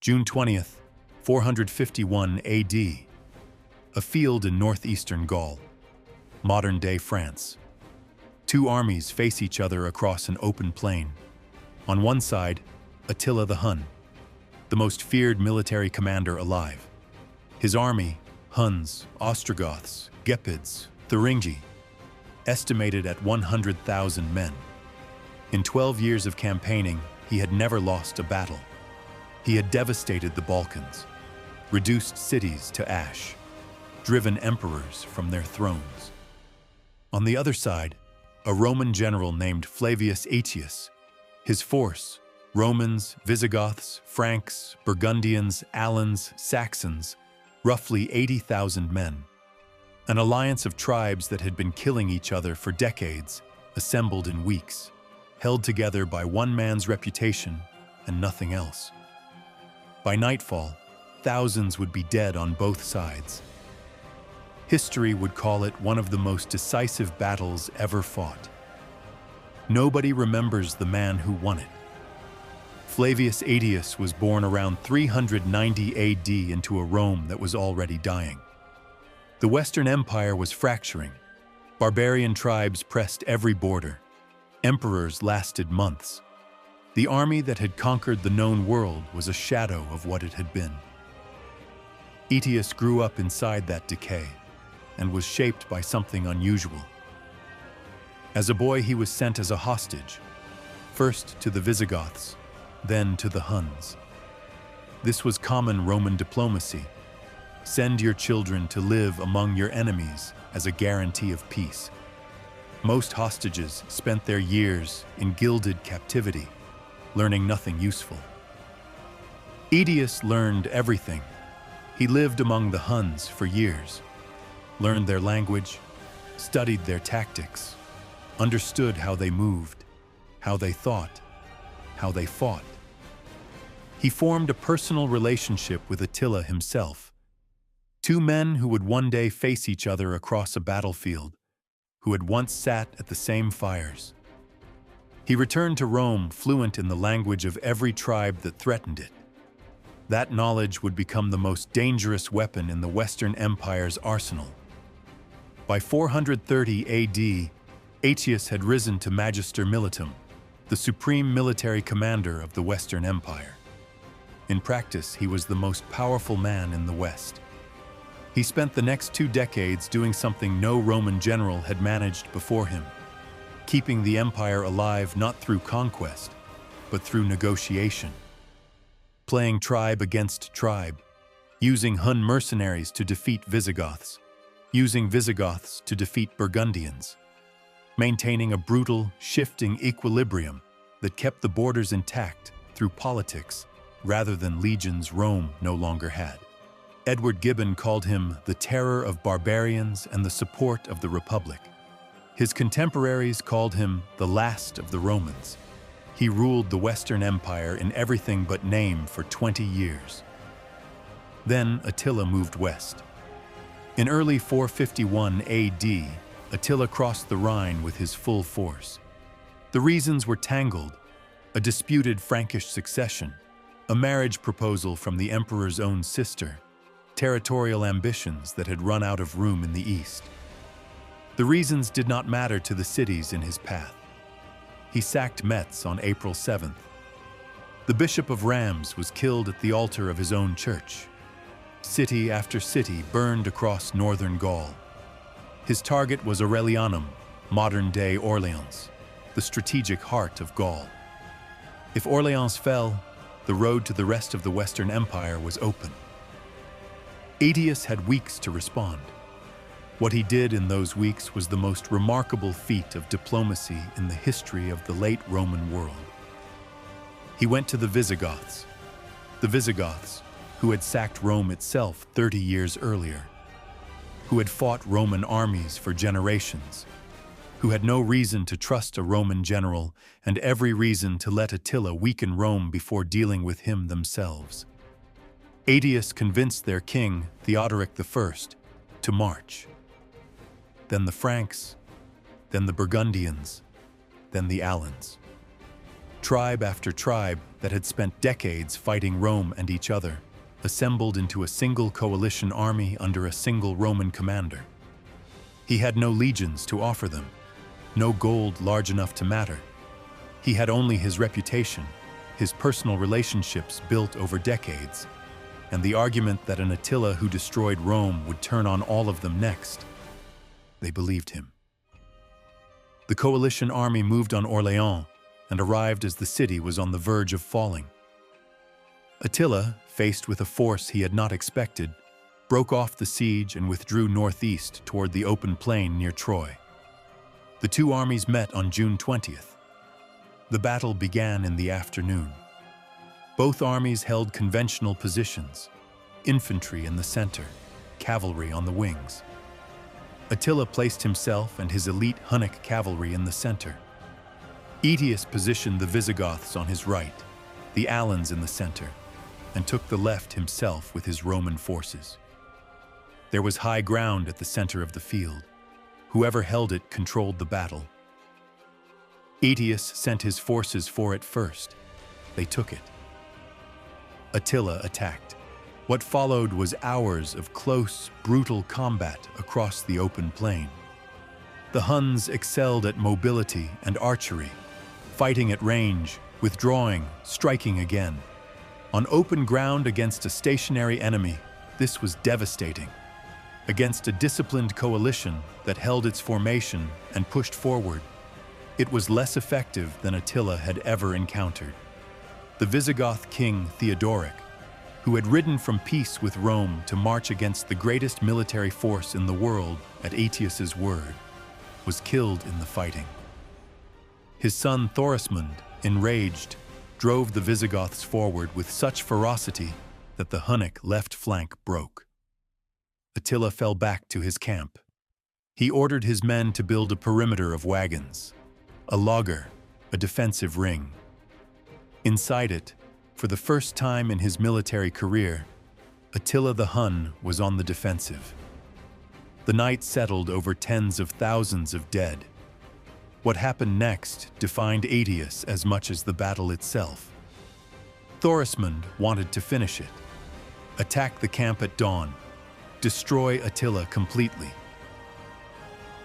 June 20th, 451 AD. A field in northeastern Gaul, modern-day France. Two armies face each other across an open plain. On one side, Attila the Hun, the most feared military commander alive. His army, Huns, Ostrogoths, Gepids, Thuringi, estimated at 100,000 men. In 12 years of campaigning, he had never lost a battle. He had devastated the Balkans, reduced cities to ash, driven emperors from their thrones. On the other side, a Roman general named Flavius Aetius. His force, Romans, Visigoths, Franks, Burgundians, Alans, Saxons, roughly 80,000 men. An alliance of tribes that had been killing each other for decades, assembled in weeks, held together by one man's reputation and nothing else. By nightfall, thousands would be dead on both sides. History would call it one of the most decisive battles ever fought. Nobody remembers the man who won it. Flavius Aetius was born around 390 AD into a Rome that was already dying. The Western Empire was fracturing. Barbarian tribes pressed every border. Emperors lasted months. The army that had conquered the known world was a shadow of what it had been. Aetius grew up inside that decay and was shaped by something unusual. As a boy, he was sent as a hostage, first to the Visigoths, then to the Huns. This was common Roman diplomacy. Send your children to live among your enemies as a guarantee of peace. Most hostages spent their years in gilded captivity, learning nothing useful. Aetius learned everything. He lived among the Huns for years, learned their language, studied their tactics, understood how they moved, how they thought, how they fought. He formed a personal relationship with Attila himself. Two men who would one day face each other across a battlefield, who had once sat at the same fires. He returned to Rome fluent in the language of every tribe that threatened it. That knowledge would become the most dangerous weapon in the Western Empire's arsenal. By 430 AD, Aetius had risen to Magister Militum, the supreme military commander of the Western Empire. In practice, he was the most powerful man in the West. He spent the next 2 decades doing something no Roman general had managed before him, keeping the empire alive not through conquest, but through negotiation. Playing tribe against tribe, using Hun mercenaries to defeat Visigoths, using Visigoths to defeat Burgundians, maintaining a brutal, shifting equilibrium that kept the borders intact through politics rather than legions Rome no longer had. Edward Gibbon called him the terror of barbarians and the support of the Republic. His contemporaries called him the last of the Romans. He ruled the Western Empire in everything but name for 20 years. Then Attila moved west. In early 451 AD, Attila crossed the Rhine with his full force. The reasons were tangled: a disputed Frankish succession, a marriage proposal from the emperor's own sister, territorial ambitions that had run out of room in the east. The reasons did not matter to the cities in his path. He sacked Metz on April 7th. The Bishop of Rheims was killed at the altar of his own church. City after city burned across northern Gaul. His target was Aurelianum, modern-day Orleans, the strategic heart of Gaul. If Orleans fell, the road to the rest of the Western Empire was open. Aetius had weeks to respond. What he did in those weeks was the most remarkable feat of diplomacy in the history of the late Roman world. He went to the Visigoths, who had sacked Rome itself 30 years earlier, who had fought Roman armies for generations, who had no reason to trust a Roman general and every reason to let Attila weaken Rome before dealing with him themselves. Aetius convinced their king, Theodoric I, to march. Then the Franks, then the Burgundians, then the Alans. Tribe after tribe that had spent decades fighting Rome and each other, assembled into a single coalition army under a single Roman commander. He had no legions to offer them, no gold large enough to matter. He had only his reputation, his personal relationships built over decades, and the argument that an Attila who destroyed Rome would turn on all of them next. They believed him. The coalition army moved on Orléans and arrived as the city was on the verge of falling. Attila, faced with a force he had not expected, broke off the siege and withdrew northeast toward the open plain near Troy. The two armies met on June 20th. The battle began in the afternoon. Both armies held conventional positions, infantry in the center, cavalry on the wings. Attila placed himself and his elite Hunnic cavalry in the center. Aetius positioned the Visigoths on his right, the Alans in the center, and took the left himself with his Roman forces. There was high ground at the center of the field. Whoever held it controlled the battle. Aetius sent his forces for it first. They took it. Attila attacked. What followed was hours of close, brutal combat across the open plain. The Huns excelled at mobility and archery, fighting at range, withdrawing, striking again. On open ground against a stationary enemy, this was devastating. Against a disciplined coalition that held its formation and pushed forward, it was less effective than Attila had ever encountered. The Visigoth king Theodoric, who had ridden from peace with Rome to march against the greatest military force in the world at Aetius's word, was killed in the fighting. His son Thorismund, enraged, drove the Visigoths forward with such ferocity that the Hunnic left flank broke. Attila fell back to his camp. He ordered his men to build a perimeter of wagons, a logger, a defensive ring. Inside it, for the first time in his military career, Attila the Hun was on the defensive. The night settled over tens of thousands of dead. What happened next defined Aetius as much as the battle itself. Thorismund wanted to finish it, attack the camp at dawn, destroy Attila completely.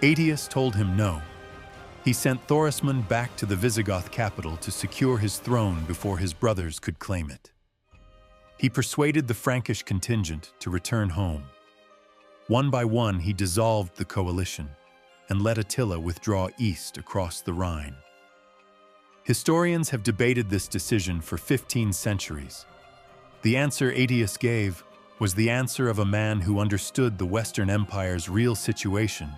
Aetius told him no. He sent Thorismund back to the Visigoth capital to secure his throne before his brothers could claim it. He persuaded the Frankish contingent to return home. One by one, he dissolved the coalition and let Attila withdraw east across the Rhine. Historians have debated this decision for 15 centuries. The answer Aetius gave was the answer of a man who understood the Western Empire's real situation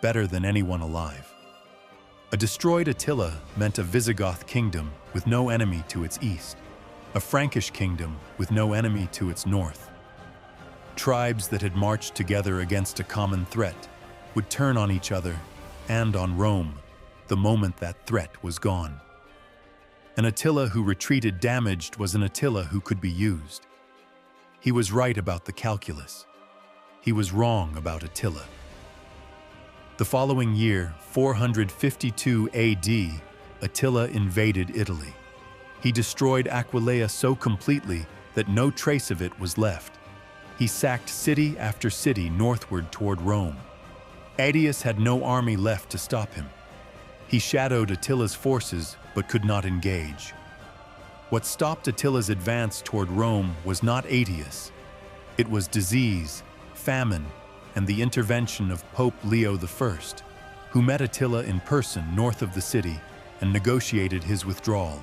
better than anyone alive. A destroyed Attila meant a Visigoth kingdom with no enemy to its east, a Frankish kingdom with no enemy to its north. Tribes that had marched together against a common threat would turn on each other and on Rome the moment that threat was gone. An Attila who retreated damaged was an Attila who could be used. He was right about the calculus. He was wrong about Attila. The following year, 452 AD, Attila invaded Italy. He destroyed Aquileia so completely that no trace of it was left. He sacked city after city northward toward Rome. Aetius had no army left to stop him. He shadowed Attila's forces but could not engage. What stopped Attila's advance toward Rome was not Aetius. It was disease, famine, and the intervention of Pope Leo I, who met Attila in person north of the city and negotiated his withdrawal.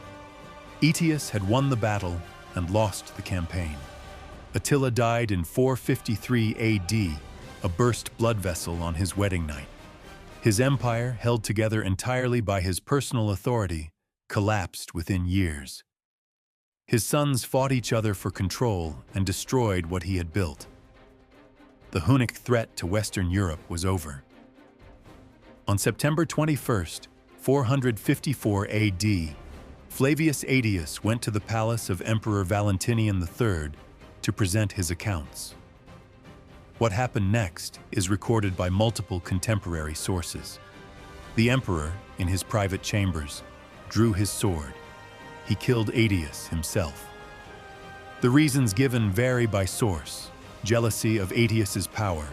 Aetius had won the battle and lost the campaign. Attila died in 453 AD, a burst blood vessel on his wedding night. His empire, held together entirely by his personal authority, collapsed within years. His sons fought each other for control and destroyed what he had built. The Hunnic threat to Western Europe was over. On September 21, 454 AD, Flavius Aetius went to the palace of Emperor Valentinian III to present his accounts. What happened next is recorded by multiple contemporary sources. The emperor, in his private chambers, drew his sword. he killed Aetius himself. The reasons given vary by source: jealousy of Aetius's power,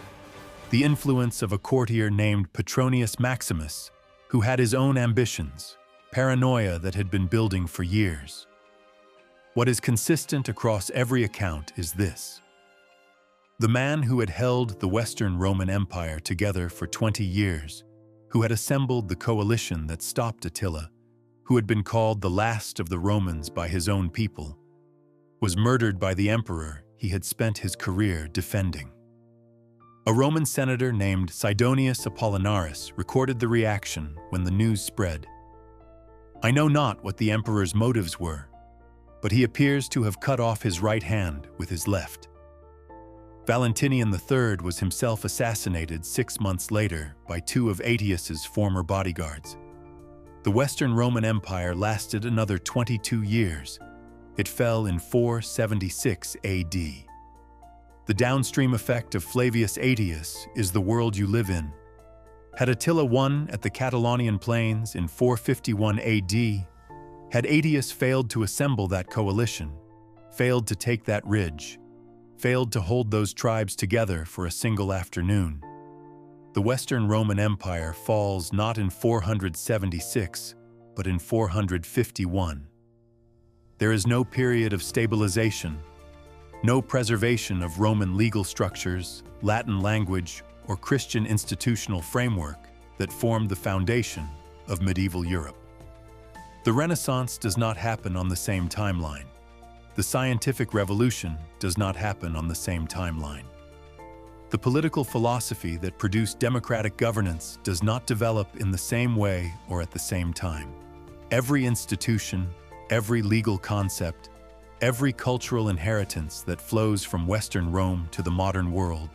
the influence of a courtier named Petronius Maximus, who had his own ambitions, paranoia that had been building for years. What is consistent across every account is this: the man who had held the Western Roman Empire together for 20 years, who had assembled the coalition that stopped Attila, who had been called the last of the Romans by his own people, was murdered by the emperor he had spent his career defending. A Roman senator named Sidonius Apollinaris recorded the reaction when the news spread. "I know not what the emperor's motives were, but he appears to have cut off his right hand with his left." Valentinian III was himself assassinated 6 months later by 2 of Aetius's former bodyguards. The Western Roman Empire lasted another 22 years. It fell in 476 AD. The downstream effect of Flavius Aetius is the world you live in. Had Attila won at the Catalaunian Plains in 451 AD, had Aetius failed to assemble that coalition, failed to take that ridge, failed to hold those tribes together for a single afternoon, the Western Roman Empire falls not in 476, but in 451. There is no period of stabilization, no preservation of Roman legal structures, Latin language, or Christian institutional framework that formed the foundation of medieval Europe. The Renaissance does not happen on the same timeline. The scientific revolution does not happen on the same timeline. The political philosophy that produced democratic governance does not develop in the same way or at the same time. Every institution, every legal concept, every cultural inheritance that flows from Western Rome to the modern world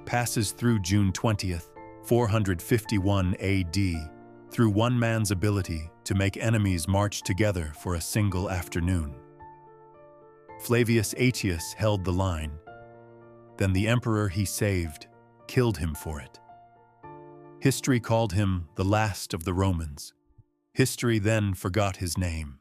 passes through June 20th, 451 AD, through one man's ability to make enemies march together for a single afternoon. Flavius Aetius held the line. Then the emperor he saved killed him for it. History called him the last of the Romans. History then forgot his name.